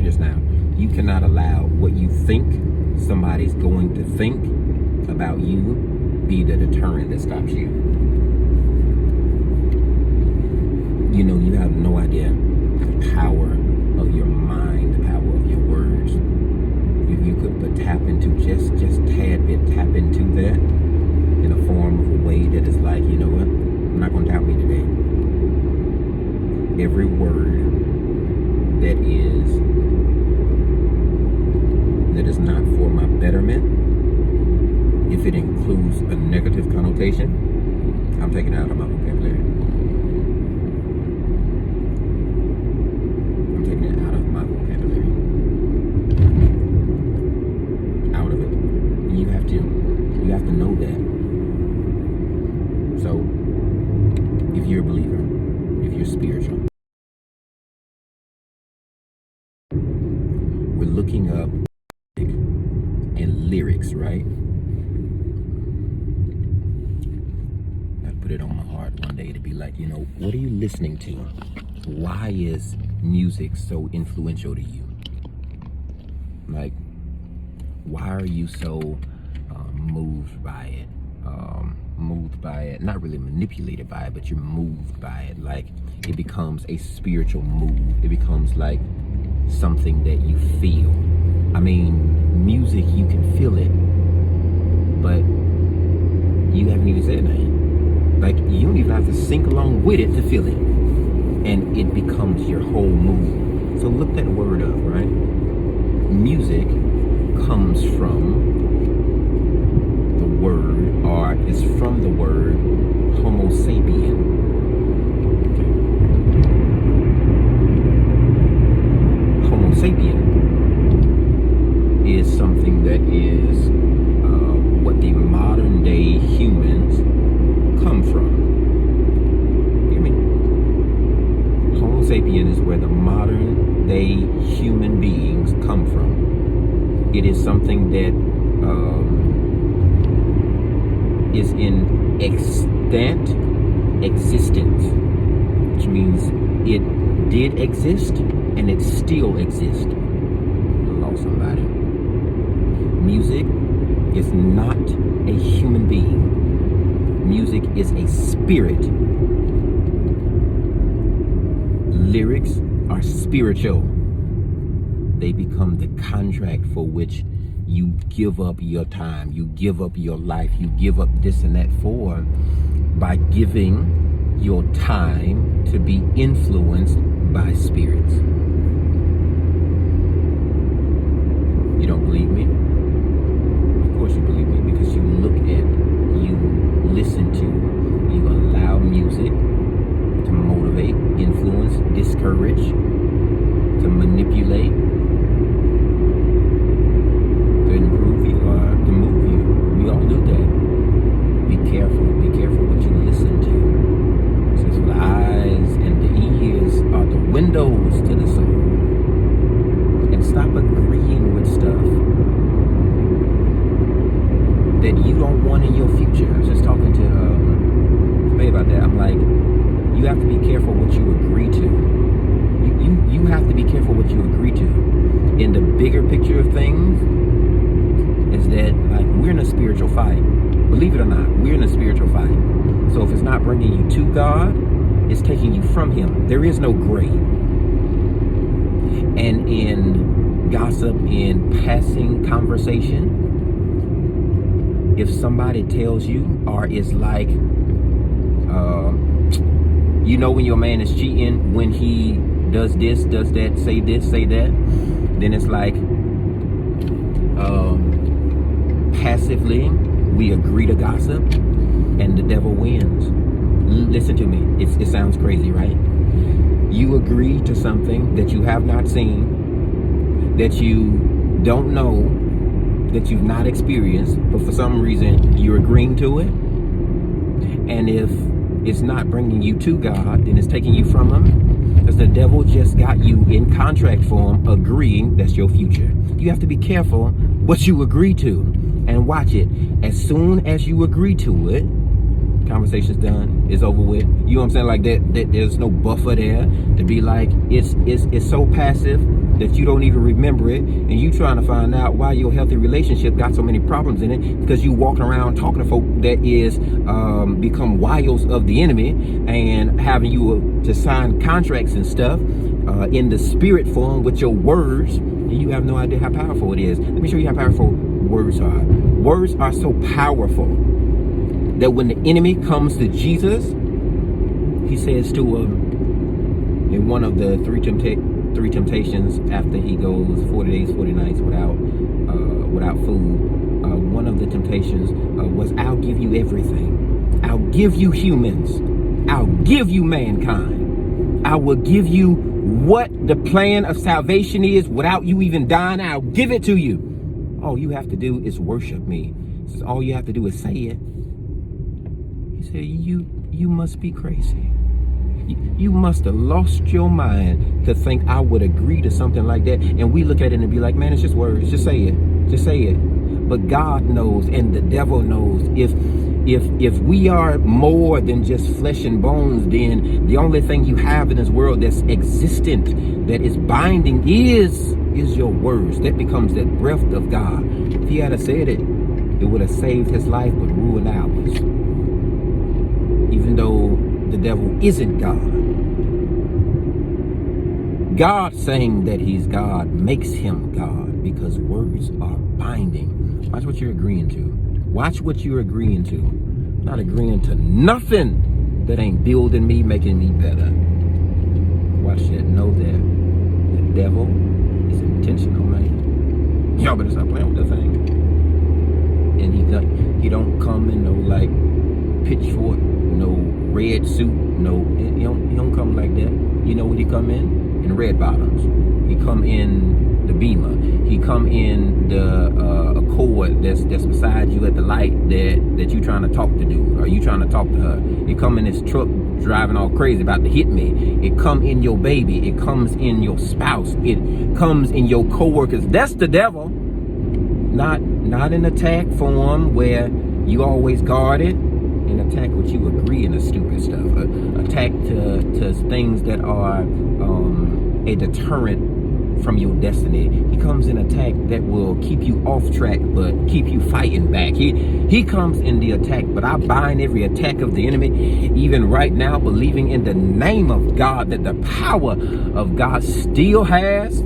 just now. You cannot allow what you think somebody's going to think about you be the deterrent that stops you. You know, you have no idea the power of your mind, the power of your words. If you could but tap into just tad bit, tap into that in a form of a way that is like, you know what, I'm not going to doubt me today. Every word that is not for my betterment, if it includes a negative connotation, I'm taking it out of my vocabulary. I'm taking it out of my vocabulary. Out of it. And you have to know that. So, if you're a believer, if you're spiritual, we're looking up and lyrics, right? I put it on my heart one day to be like, you know, what are you listening to? Why is music so influential to you? Like, why are you so moved by it? Moved by it, not really manipulated by it, but you're moved by it. Like, it becomes a spiritual move. It becomes like something that you feel. I mean, music, you can feel it, but you haven't even said nothing. Like, you don't even have to sing along with it to feel it, and it becomes your whole mood. So look that word up, right? Music comes from the word, or is from the word Homo sapien. Homo sapien is something that is what the modern day humans come from. Hear me? Homo sapien is where the modern day human beings come from. It is something that is in extant existence, which means it did exist and it still exists. I lost somebody. Music is not a human being. Music is a spirit. Lyrics are spiritual. They become the contract for which you give up your time, you give up your life, you give up this and that for, by giving your time to be influenced by spirits. You don't believe me? Of course you believe me, because you look at, you listen to, you allow music to motivate, influence, discourage, to manipulate, to improve you, or to move you. We all do that. Be careful what you listen to. Since the eyes and the ears are the windows to the soul. And stop agreeing with stuff that you don't want in your future. I was just talking to Faye about that. I'm like, you have to be careful what you agree to. You have to be careful what you agree to. In the bigger picture of things, is that, like, we're in a spiritual fight. Believe it or not, we're in a spiritual fight. So if it's not bringing you to God, it's taking you from Him. There is no gray. And in gossip, in passing conversation, if somebody tells you, or is like, you know, when your man is cheating, when he does this, does that, say this, say that, then it's like, passively, we agree to gossip, and the devil wins. Listen to me. It sounds crazy, right? You agree to something that you have not seen, that you don't know, that you've not experienced, but for some reason you're agreeing to it. And if it's not bringing you to God, then it's taking you from Him, because the devil just got you in contract form agreeing that's your future. You have to be careful what you agree to, and watch it. As soon as you agree to it, conversation's done, it's over with. You know what I'm saying? Like that there's no buffer there to be like, it's so passive that you don't even remember it, and you trying to find out why your healthy relationship got so many problems in it, because you walking around talking to folk that is become wiles of the enemy, and having you to sign contracts and stuff in the spirit form with your words, and you have no idea how powerful it is. Let me show you how powerful words are. Words are so powerful that when the enemy comes to Jesus, he says to in one of the three temptations, after he goes 40 days, 40 nights without food, one of the temptations was, I'll give you everything. I'll give you humans. I'll give you mankind. I will give you what the plan of salvation is without you even dying. I'll give it to you. All you have to do is worship me. He says, all you have to do is say it. He said, you must be crazy. You must have lost your mind to think I would agree to something like that. And we look at it and be like, man, it's just words. Just say it. Just say it. But God knows, and the devil knows, if we are more than just flesh and bones, then the only thing you have in this world that's existent, that is binding, is your words. That becomes that breath of God. If he had said it, it would have saved his life but ruined ours. Even though the devil isn't God, God saying that he's God makes him God, because words are binding. Watch what you're agreeing to. Watch what you're agreeing to. I'm not agreeing to nothing that ain't building me, making me better. Watch that. Know that the devil is intentional, man. Y'all better stop playing with that thing. And he don't come in no like pitchfork, no red suit, no, he don't come like that. You know what he come in red bottoms. He come in the Beamer. He come in the Accord that's beside you at the light that you trying to talk to dude, or you trying to talk to her. It come in this truck driving all crazy about to hit me. It come in your baby. It comes in your spouse. It comes in your coworkers. That's the devil. Not in attack form where you always guard it. An attack what you agree in the stupid stuff. Attack to things that are a deterrent from your destiny. He comes in attack that will keep you off track but keep you fighting back. He comes in the attack, but I bind every attack of the enemy even right now, believing in the name of God that the power of God still has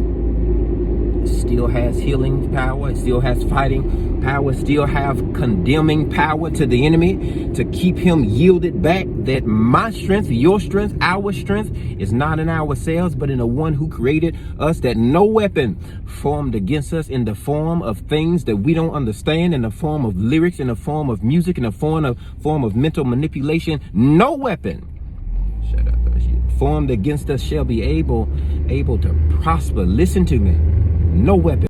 healing power, it still has fighting power, still have condemning power to the enemy, to keep him yielded back. That my strength, your strength, our strength is not in ourselves, but in the one who created us. That no weapon formed against us in the form of things that we don't understand, in the form of lyrics, in the form of music, in the form of mental manipulation, no weapon formed against us shall be able to prosper. Listen to me. No weapon